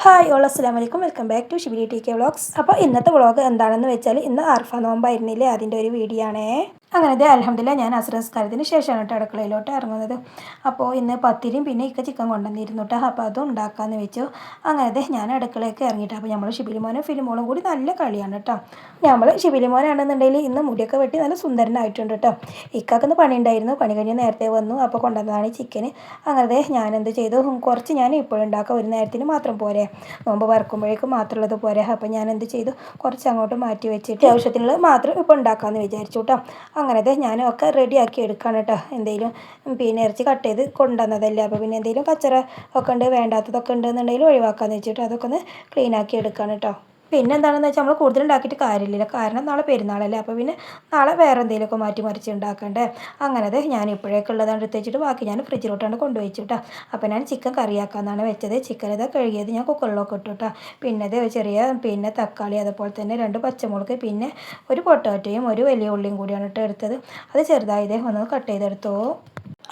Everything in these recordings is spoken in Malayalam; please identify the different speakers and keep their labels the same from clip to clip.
Speaker 1: ഹായ് ഓൾ അസ്സലാമലൈക്കും, welcome back to Shibili T K vlogs. അപ്പോൾ ഇന്നത്തെ വ്ളോഗ് എന്താണെന്ന് വെച്ചാൽ ഇന്ന് അർഫ നോമ്പായിരുന്നില്ലേ, അതിൻ്റെ ഒരു വീഡിയോ ആണേ. അങ്ങനെ അൽഹംദുലില്ലാ ഞാൻ അസ്ർ നിസ്കാരത്തിന് ശേഷമാണ് കേട്ടോ അടുക്കളയിലോട്ട് ഇറങ്ങുന്നത്. അപ്പോൾ ഇന്ന് പത്തിരിയും പിന്നെ ഇക്ക ചിക്കൻ കൊണ്ടുവന്നിരുന്നു കേട്ടോ. അപ്പോൾ അതും ഉണ്ടാക്കാമെന്ന് വെച്ചു. അങ്ങനെ ഞാൻ അടുക്കളയ്ക്ക് ഇറങ്ങിയിട്ട് അപ്പോൾ നമ്മൾ ഷിബിലി മോനും ഫിലിമോളും കൂടി നല്ല കളിയാണ് കേട്ടോ. നമ്മൾ ഷിബിലി മോനാണെന്നുണ്ടെങ്കിൽ ഇന്ന് മുടിയൊക്കെ വെട്ടി നല്ല സുന്ദരനായിട്ടുണ്ട് കേട്ടോ. ഇക്കാക്കൊന്ന് പണി ഉണ്ടായിരുന്നു, പണി കഴിഞ്ഞ് നേരത്തെ വന്നു. അപ്പോൾ കൊണ്ടുവന്നതാണ് ചിക്കന്. അങ്ങനെ ഞാനെന്ത് ചെയ്തു, കുറച്ച് ഞാൻ ഇപ്പോഴും ഉണ്ടാക്കാം, ഒരു നേരത്തിന് മാത്രം പോരെ, നോമ്പ് വറക്കുമ്പോഴേക്കും മാത്രമുള്ളത് പോരെ. അപ്പോൾ ഞാൻ എന്ത് ചെയ്തു, കുറച്ച് അങ്ങോട്ട് മാറ്റി വെച്ചിട്ട് ആവശ്യത്തിനുള്ളത് മാത്രം ഇപ്പോൾ ഉണ്ടാക്കാമെന്ന് വിചാരിച്ചു കേട്ടോ. അങ്ങനെ ഞാനൊക്കെ റെഡിയാക്കി എടുക്കുകയാണ് കേട്ടോ. എന്തെങ്കിലും പിന്നെ ഇറച്ചി കട്ട് ചെയ്ത് കൊണ്ടുവന്നതല്ലേ, അപ്പോൾ പിന്നെ എന്തെങ്കിലും കച്ചറ ഒക്കെ ഉണ്ട്, വേണ്ടാത്തതൊക്കെ ഉണ്ടെന്നുണ്ടെങ്കിൽ ഒഴിവാക്കാമെന്ന് വെച്ചിട്ട് അതൊക്കെ ഒന്ന് ക്ലീനാക്കി എടുക്കുകയാണ് കേട്ടോ. പിന്നെ എന്താണെന്ന് വെച്ചാൽ നമ്മൾ കൂടുതൽ ഉണ്ടാക്കിയിട്ട് കാര്യമില്ല, കാരണം നാളെ പെരുന്നാളല്ലേ. അപ്പോൾ പിന്നെ നാളെ വേറെ എന്തെങ്കിലുമൊക്കെ മാറ്റി മറിച്ച് ഉണ്ടാക്കണ്ടേ. അങ്ങനെ ഞാൻ ഇപ്പോഴേക്ക് ഉള്ളതാണ് എടുത്ത് വെച്ചിട്ട് ബാക്കി ഞാൻ ഫ്രിഡ്ജിലോട്ടാണ് കൊണ്ടുവച്ചു കേട്ടോ. അപ്പോൾ ഞാൻ ചിക്കൻ കറിയാക്കാമെന്നാണ് വെച്ചത്. ചിക്കൻ ഇതാ കഴുകിയത് ഞാൻ കുക്കറിലൊക്കെ ഇട്ടു കേട്ടോ. പിന്നെ ചെറിയ തക്കാളി, അതുപോലെ തന്നെ 2 പച്ചമുളക്, പിന്നെ ഒരു പൊട്ടാറ്റോയും ഒരു വലിയ ഉള്ളിയും കൂടിയാണ് കേട്ടോ എടുത്തത്. അത് ചെറുതായി ഒന്ന് കട്ട് ചെയ്തെടുത്തോ.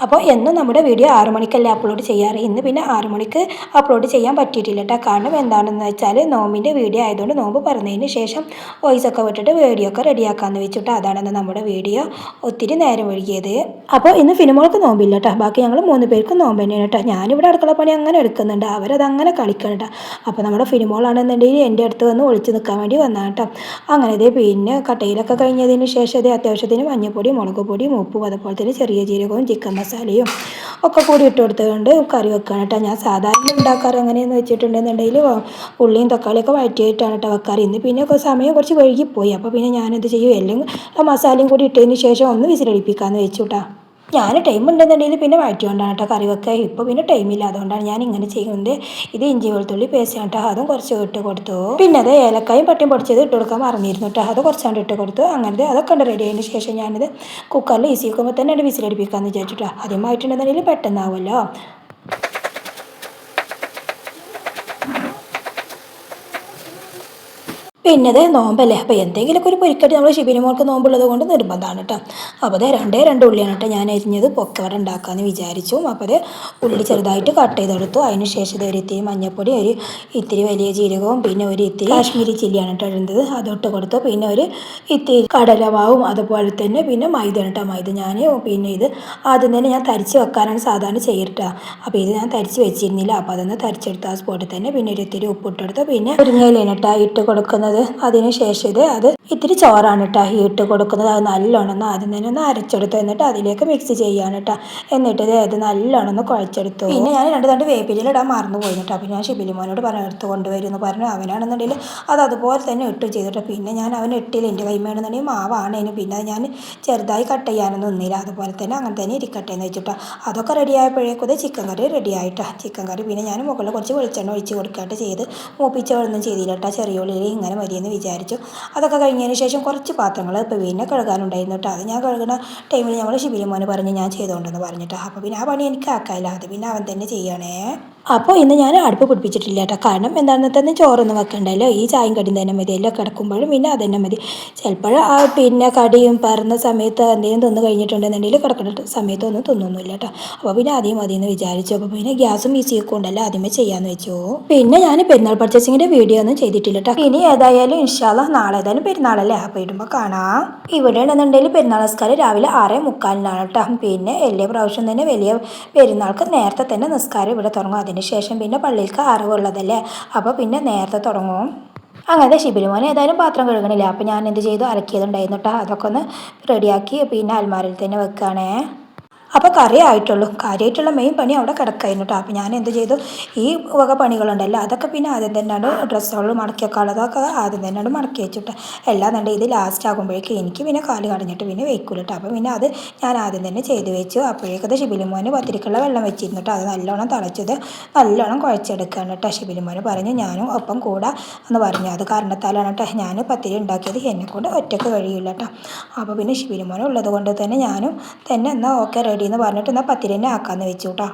Speaker 1: അപ്പോൾ എന്നും നമ്മുടെ വീഡിയോ 6 മണിക്കല്ലേ അപ്ലോഡ് ചെയ്യാറ്. ഇന്ന് പിന്നെ 6 മണിക്ക് അപ്ലോഡ് ചെയ്യാൻ പറ്റിയിട്ടില്ല കേട്ടോ. കാരണം എന്താണെന്ന് വെച്ചാൽ നോമ്പിൻ്റെ വീഡിയോ ആയതുകൊണ്ട് നോമ്പ് പറഞ്ഞതിന് ശേഷം വോയിസൊക്കെ വിട്ടിട്ട് വീഡിയോ ഒക്കെ റെഡിയാക്കാമെന്ന് വെച്ചിട്ട് അതാണെന്ന് നമ്മുടെ വീഡിയോ ഒത്തിരി നേരം ഒഴുകിയത്. അപ്പോൾ ഇന്ന് ഫിലിമോൾക്ക് നോമ്പില്ല കേട്ടോ. ബാക്കി ഞങ്ങൾ 3 പേർക്കും നോമ്പ് തന്നെയാണ് കേട്ടോ. ഞാനിവിടെ അടുക്കള പണി അങ്ങനെ എടുക്കുന്നുണ്ട്, അവരത് അങ്ങനെ കളിക്കണം കേട്ടോ. അപ്പോൾ നമ്മുടെ ഫിലിമോളാണെന്നുണ്ടെങ്കിൽ എൻ്റെ അടുത്ത് വന്ന് ഒളിച്ച് നിൽക്കാൻ വേണ്ടി വന്നതാണ് കേട്ടോ. അങ്ങനെ പിന്നെ കട്ടയിലൊക്കെ കഴിഞ്ഞതിന് ശേഷം അത്യാവശ്യത്തിന് മഞ്ഞൾപ്പൊടി, മുളക് പൊടിയും, ഉപ്പും, അതുപോലെ തന്നെ ചെറിയ ജീരകവും ചിക്കൻ മസാലയും ഒക്കെ കൂടി ഇട്ട് കൊടുത്തുകൊണ്ട് കറി വെക്കുകയാണ് കേട്ടോ. ഞാൻ സാധാരണ ഉണ്ടാക്കാറ് എങ്ങനെയെന്ന് വെച്ചിട്ടുണ്ടെന്നുണ്ടെങ്കിൽ ഉള്ളിയും തക്കാളിയൊക്കെ വഴറ്റിയിട്ടാണ് കേട്ടോ വെക്കാറ്. ഇന്ന് പിന്നെ സമയം കുറച്ച് വൈകിപ്പോയി. അപ്പോൾ പിന്നെ ഞാനെന്ത് ചെയ്യും, എല്ലാം മസാലയും കൂടി ഇട്ടതിന് ശേഷം ഒന്ന് വിസിലടിപ്പിക്കാമെന്ന് വെച്ചു കേട്ടോ. ഞാൻ ടൈം ഉണ്ടെന്നുണ്ടെങ്കിൽ പിന്നെ വഴറ്റിക്കൊണ്ടാണ് കേട്ടോ കറി വെക്കുക. ഇപ്പോൾ പിന്നെ ടൈമില്ല, അതുകൊണ്ടാണ് ഞാൻ ഇങ്ങനെ ചെയ്യുന്നത്. ഇത് ഇഞ്ചി വെളുത്തുള്ളി പേസ്റ്റ് കേട്ടോ, അതും കുറച്ച് ഇട്ട് കൊടുത്തു. പിന്നെ ഏലക്കായും പട്ടിയും പൊടിച്ചത് ഇട്ട് കൊടുക്കാൻ മറന്നിരുന്നു കേട്ടോ. അത് കുറച്ചാണ്ട് ഇട്ട് കൊടുത്തു. അങ്ങനെ അതൊക്കെ ഉണ്ട് റെഡി ആയതിന് ശേഷം ഞാനിത് കുക്കറിൽ ഈസി വെക്കുമ്പോൾ തന്നെ അത് വിസിലടിപ്പിക്കാമെന്ന് വിചാരിച്ചിട്ടോ. ആദ്യമായിട്ടുണ്ടെന്നുണ്ടെങ്കിൽ പെട്ടെന്നാവുമല്ലോ. പിന്നെ നോമ്പല്ലേ, അപ്പോൾ എന്തെങ്കിലുമൊക്കെ ഒരു പൊരിക്കട്ടി നമ്മൾ ഷിബിനി മോൾക്ക് നോമ്പുള്ളത് കൊണ്ട് നിർബന്ധമാണ് കേട്ടോ. അപ്പോൾ രണ്ട് ഉള്ളിയാണ് കേട്ടോ ഞാൻ അരിഞ്ഞത് പൊക്കവട ഉണ്ടാക്കാമെന്ന് വിചാരിച്ചു. അപ്പോൾ ഉള്ളി ചെറുതായിട്ട് കട്ട് ചെയ്തെടുത്തു. അതിന് ശേഷം ഒരു ഇത്തിരി മഞ്ഞൾപ്പൊടി, ഒരു ഇത്തിരി വലിയ ജീരകവും, പിന്നെ ഒരു ഇത്തിരി കാശ്മീരി ചില്ലിയാണ് കേട്ടോ ഇടുന്നത്, അതിട്ട് കൊടുത്തു. പിന്നെ ഒരു ഇത്തിരി കടലമാവും, അതുപോലെ തന്നെ പിന്നെ മൈദയാണ് കേട്ടോ. മൈദ ഞാൻ പിന്നെ ഇത് ആദ്യം തന്നെ ഞാൻ തരിച്ച് വെക്കാനാണ് സാധാരണ ചെയ്തിട്ടാ. അപ്പോൾ ഇത് ഞാൻ തരിച്ച് വെച്ചിരുന്നില്ല, അപ്പോൾ അതൊന്ന് തരിച്ചെടുത്ത് ആ സ്പോട്ടിൽ തന്നെ പിന്നെ ഒരു ഇത്തിരി ഉപ്പിട്ടെടുത്ത് പിന്നെ മുരിങ്ങയിലാണ് കേട്ടോ ഇട്ട് കൊടുക്കുന്നത്. അതിന് ശേഷം അത് ഇത്തിരി ചോറാണ് കേട്ടോ ഇട്ട് കൊടുക്കുന്നത്. അത് നല്ലോണം ആദ്യം തന്നെ ഒന്ന് അരച്ചെടുത്തു, എന്നിട്ട് അതിലേക്ക് മിക്സ് ചെയ്യാണ് കേട്ടോ. എന്നിട്ട് അത് നല്ലോണം ഒന്ന് കുഴച്ചെടുത്തു. പിന്നെ ഞാൻ 2 തണ്ട് വേപ്പില ഇടാൻ മറന്നു പോയി കേട്ടോ. അപ്പോൾ ഞാൻ ഷിബിലി മോനോട് പറഞ്ഞു എടുത്ത് കൊണ്ടുവരുമെന്ന് പറഞ്ഞു. അവനാണെന്നുണ്ടെങ്കിൽ അത് അതുപോലെ തന്നെ ഇട്ട് ചെയ്തിട്ട് പിന്നെ ഞാൻ അവൻ ഇട്ടില്ല, എൻ്റെ കൈമേണെന്നുണ്ടെങ്കിൽ മാവാണേനും പിന്നെ ഞാൻ ചെറുതായി കട്ട് ചെയ്യാനൊന്നും ഒന്നില്ല. അതുപോലെ തന്നെ അങ്ങനെ തന്നെ ഇരിക്കട്ടെ എന്ന് വെച്ചിട്ടോ. അതൊക്കെ റെഡി ആയപ്പോഴേക്കും ചിക്കൻ കറി റെഡി ആയിട്ടോ. ചിക്കൻ കറി പിന്നെ ഞാൻ മുകളിൽ കുറച്ച് വെളിച്ചെണ്ണ ഒഴിച്ച് കൊടുക്കാട്ട് ചെയ്ത് മൂപ്പിച്ചൊന്നും ചെയ്തില്ല കേട്ടോ. ചെറിയ ഉള്ളിൽ ഇങ്ങനെ മതിയെന്ന് വിചാരിച്ചു. അതൊക്കെ കഴിഞ്ഞതിന് ശേഷം കുറച്ച് പാത്രങ്ങൾ ഇപ്പോൾ പിന്നെ കഴുകാനുണ്ടായിരുന്നു കേട്ടോ. അത് ഞാൻ കഴുകുന്ന ടൈമിൽ നമ്മൾ ഷിബിലി മോന് പറഞ്ഞ് ഞാൻ ചെയ്തുകൊണ്ടെന്ന് പറഞ്ഞിട്ടോ. അപ്പോൾ പിന്നെ ആ പണി എനിക്ക് ആക്കാനില്ല, അത് പിന്നെ അവൻ തന്നെ ചെയ്യണേ. അപ്പോൾ ഇന്ന് ഞാൻ അടുപ്പ് പിടിപ്പിച്ചിട്ടില്ല കേട്ടോ. കാരണം എന്താണെന്ന് തന്നെ ചോറൊന്നും വെക്കണ്ടല്ലോ, ഈ ചായയും കടിയും തന്നെ മതി. എല്ലാം കിടക്കുമ്പോഴും പിന്നെ അത് തന്നെ മതി. ചിലപ്പോൾ പിന്നെ കടിയും പറഞ്ഞ സമയത്ത് എന്തെങ്കിലും തിന്ന് കഴിഞ്ഞിട്ടുണ്ടെന്നുണ്ടെങ്കിൽ കിടക്കുന്ന സമയത്തൊന്നും തിന്നൊന്നുമില്ല കേട്ടോ. അപ്പോൾ പിന്നെ ആദ്യം മതി എന്ന് വിചാരിച്ചു. അപ്പോൾ പിന്നെ ഗ്യാസും ഈസിയൊക്കെ ഉണ്ടല്ലോ, ആദ്യമേ ചെയ്യാമെന്ന് വെച്ചു. പിന്നെ ഞാൻ പെരുന്നാൾ പർച്ചേസിങ്ങിൻ്റെ വീഡിയോ ഒന്നും ചെയ്തിട്ടില്ല കേട്ടോ. ഇനി ഏതായാലും ഇൻഷാ അല്ലാഹ് നാളെ ഏതായാലും പെരുന്നാളല്ലേ, അപ്പോൾ ഇടുമ്പോൾ കാണാം. ഇവിടെ ആണെന്നുണ്ടെങ്കിൽ പെരുന്നാൾ നിസ്കാരം രാവിലെ 6:45 കേട്ടോ. പിന്നെ എല്ലാ പ്രാവശ്യം തന്നെ വലിയ പെരുന്നാൾക്ക് നേരത്തെ തന്നെ നിസ്കാരം ഇവിടെ തുടങ്ങും. അതിന് ശേഷം പിന്നെ പള്ളിയിലേക്ക് അറിവുള്ളതല്ലേ, അപ്പോൾ പിന്നെ നേരത്തെ തുടങ്ങും. അങ്ങനെ ഷിബിലി മോനെ ഏതായാലും പാത്രം കഴുകണില്ല. അപ്പോൾ ഞാൻ എന്ത് ചെയ്തു, അലക്കിയതുണ്ടായിരുന്നു കേട്ടോ. അതൊക്കെ ഒന്ന് റെഡിയാക്കി പിന്നെ അൽമാരയിൽ തന്നെ വെക്കുകയാണേ. അപ്പോൾ കറി ആയിട്ടുള്ളൂ, കാര്യമായിട്ടുള്ള മെയിൻ പണി അവിടെ കിടക്കായിരുന്നു കേട്ടോ. അപ്പോൾ ഞാൻ എന്ത് ചെയ്തു, ഈ വക പണികളുണ്ടല്ലോ അതൊക്കെ പിന്നെ ആദ്യം തന്നെയാണ് ഡ്രസ്സുകൾ മടക്കി വെക്കാനുള്ളതൊക്കെ ആദ്യം തന്നെയാണ് മടക്കി വെച്ചിട്ട് എല്ലാം തന്നെ ഇത് ലാസ്റ്റ് ആകുമ്പോഴേക്കും എനിക്ക് പിന്നെ കാല് കടഞ്ഞിട്ട് പിന്നെ വെക്കൂല കേട്ടോ. അപ്പോൾ പിന്നെ അത് ഞാൻ ആദ്യം തന്നെ ചെയ്ത് വെച്ചു. അപ്പോഴേക്കത് ഷിബിലി മോന് പത്തിരിക്കുള്ള വെള്ളം വെച്ചിരുന്നു കേട്ടോ. അത് നല്ലോണം തിളച്ചത് നല്ലോണം കുഴച്ചെടുക്കുകയാണ് കേട്ടോ. ഷിബിലി മോന് പറഞ്ഞു ഞാനും ഒപ്പം കൂടെ എന്ന് പറഞ്ഞു. അത് കാരണത്താലാണ് കേട്ടോ ഞാൻ പത്തിരി ഉണ്ടാക്കിയത്, എന്നെക്കൊണ്ട് ഒറ്റയ്ക്ക് കഴിയില്ല കേട്ടോ. അപ്പോൾ പിന്നെ ഷിബിലി മോന് ഉള്ളത് കൊണ്ട് തന്നെ ഞാനും തന്നെ എന്നാൽ ഓക്കെ റെഡി എന്ന് പറഞ്ഞിട്ട് എന്നാൽ പത്തിരി തന്നെ ആക്കാമെന്ന് വെച്ചു കേട്ടോ.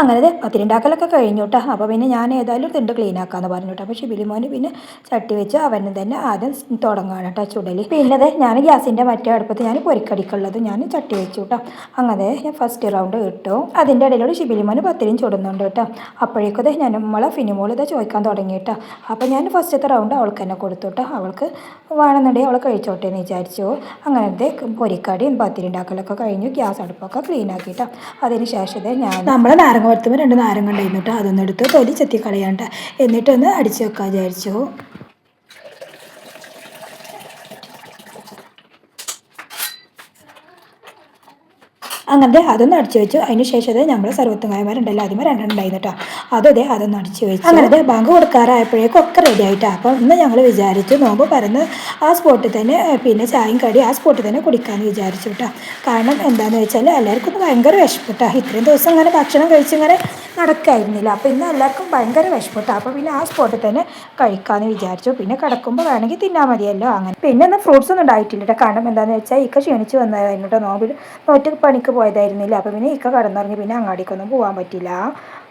Speaker 1: അങ്ങനെ പത്തിരിണ്ടാക്കലൊക്കെ കഴിഞ്ഞു കേട്ടോ. അപ്പോൾ പിന്നെ ഞാൻ ഏതായാലും തിണ്ട് ക്ലീൻ ആക്കാമെന്ന് പറഞ്ഞു കേട്ടോ. അപ്പോൾ ഷിബിലി മോന് പിന്നെ ചട്ടി വെച്ച് അവന് തന്നെ ആദ്യം തുടങ്ങുകയാണ് കേട്ടോ ചുടൽ. പിന്നെ അതെ ഞാൻ ഗ്യാസിൻ്റെ മറ്റേ അടുപ്പത്ത് ഞാൻ പൊരിക്കടിക്കുള്ളത് ഞാൻ ചട്ടി വെച്ചു കേട്ടോ. അങ്ങനെ ഞാൻ ഫസ്റ്റ് റൗണ്ട് ഇട്ടു. അതിൻ്റെ ഇടയിലൂടെ ഷിബിലി മോന് പത്തിരിയും ചുടുന്നുണ്ട് കേട്ടോ. അപ്പോഴേക്കും ഞാൻ നമ്മളെ ഫിനിമോൾ ഇതാ ചോദിക്കാൻ തുടങ്ങി കേട്ടോ. അപ്പോൾ ഞാൻ ഫസ്റ്റത്തെ റൗണ്ട് അവൾക്ക് തന്നെ കൊടുത്തു കേട്ടോ. അവൾക്ക് വേണമെന്നുണ്ടെങ്കിൽ അവൾ കഴിച്ചോട്ടെ എന്ന് വിചാരിച്ചു. അങ്ങനത്തെ പൊരിക്കടിയും പത്തിരി ഉണ്ടാക്കലൊക്കെ കഴിഞ്ഞു. ഗ്യാസ് അടുപ്പൊക്കെ ക്ലീൻ ആക്കിയിട്ടോ. അതിന് ശേഷം ഞാൻ നമ്മളെ നാരങ്ങ വറുത്തുമ്പോൾ 2 നാരങ്ങ ഉണ്ടായിരുന്നു കേട്ടോ. അതൊന്നും എടുത്ത് തൊലി ചെത്തി കളയാണ്ട എന്നിട്ടൊന്ന് അടിച്ചു വെക്കാൻ വിചാരിച്ചു. അങ്ങനത്തെ അതൊന്ന് അടിച്ചു വെച്ചു. അതിന് ശേഷം നമ്മൾ സർവത്തുങ്കായമാരുണ്ടല്ലോ അതിന് 2 ഉണ്ടായിരുന്നു കേട്ടോ. അതൊന്ന് അടിച്ചു വെച്ചു. അങ്ങനത്തെ ബാങ്ക് കൊടുക്കാറായപ്പോഴേക്കും ഒക്കെ റെഡി ആയിട്ടാണ്. അപ്പം ഇന്ന് ഞങ്ങൾ വിചാരിച്ചു നോമ്പ് പറഞ്ഞ് ആ സ്പോട്ടിൽ തന്നെ പിന്നെ ചായയും കടി ആ സ്പോട്ടിൽ തന്നെ കുടിക്കാമെന്ന് വിചാരിച്ചു കേട്ടോ. കാരണം എന്താണെന്ന് വെച്ചാൽ എല്ലാവർക്കും ഭയങ്കര വിശപ്പിട്ടാ. ഇത്രയും ദിവസം ഇങ്ങനെ ഭക്ഷണം കഴിച്ചിങ്ങനെ നടക്കായിരുന്നില്ല. അപ്പോൾ ഇന്ന് എല്ലാവർക്കും ഭയങ്കര വിശപ്പിട്ടാണ്. അപ്പോൾ പിന്നെ ആ സ്പോട്ടിൽ തന്നെ കഴിക്കാമെന്ന് വിചാരിച്ചു. പിന്നെ കിടക്കുമ്പോൾ വേണമെങ്കിൽ തിന്നാൽ മതിയല്ലോ. അങ്ങനെ പിന്നെ ഒന്ന് ഫ്രൂട്ട്സ് ഒന്നും ഉണ്ടായിട്ടില്ല കേട്ടോ. കാരണം എന്താണെന്ന് വെച്ചാൽ ഇക്ക ക്ഷീണിച്ച് വന്നതായിരുന്നു കേട്ടോ. നോറ്റ് പണിക്ക് പോയതായിരുന്നില്ല. അപ്പോൾ പിന്നെ ഇക്ക കടന്നിറങ്ങി പിന്നെ അങ്ങാടിക്കൊന്നും പോകാൻ പറ്റില്ല.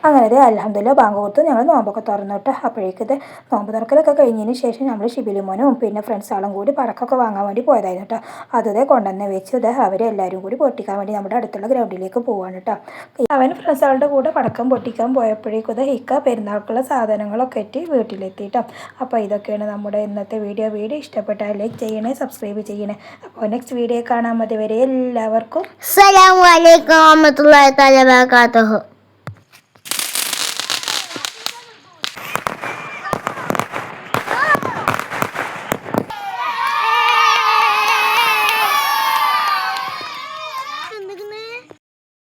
Speaker 1: അങ്ങനെ അൽഹംദുലില്ലാ ബാങ്ക് കൊടുത്ത് ഞങ്ങൾ നോമ്പൊക്കെ തുറന്നിട്ട് അപ്പോഴേക്കത് നോമ്പ് തുറക്കലൊക്കെ കഴിഞ്ഞതിന് ശേഷം നമ്മൾ ഷിബിലിമോനും പിന്നെ ഫ്രണ്ട്സാളും കൂടി പടക്കമൊക്കെ വാങ്ങാൻ വേണ്ടി പോയതായിരുന്നു കേട്ടോ. അതേ കൊണ്ടുവന്ന് വെച്ച് അവരെല്ലാവരും കൂടി പൊട്ടിക്കാൻ വേണ്ടി നമ്മുടെ അടുത്തുള്ള ഗ്രൗണ്ടിലേക്ക് പോവാണ് കേട്ടോ. അവൻ ഫ്രണ്ട്സാളുടെ കൂടെ പടക്കം പൊട്ടിക്കാൻ പോയപ്പോഴേക്കും ഹിക്ക പെരുന്നാൾക്കുള്ള സാധനങ്ങളൊക്കെ എത്തി വീട്ടിലെത്തിയിട്ടോ. അപ്പോൾ ഇതൊക്കെയാണ് നമ്മുടെ ഇന്നത്തെ വീഡിയോ ഇഷ്ടപ്പെട്ടാൽ ലൈക്ക് ചെയ്യണേ, സബ്സ്ക്രൈബ് ചെയ്യണേ. അപ്പോൾ നെക്സ്റ്റ് വീഡിയോ കാണാൻ മതി വരെ എല്ലാവർക്കും
Speaker 2: അസ്സലാമു അലൈക്കും വറഹ്മത്തുള്ളാഹി തആല വബറകാതുഹു.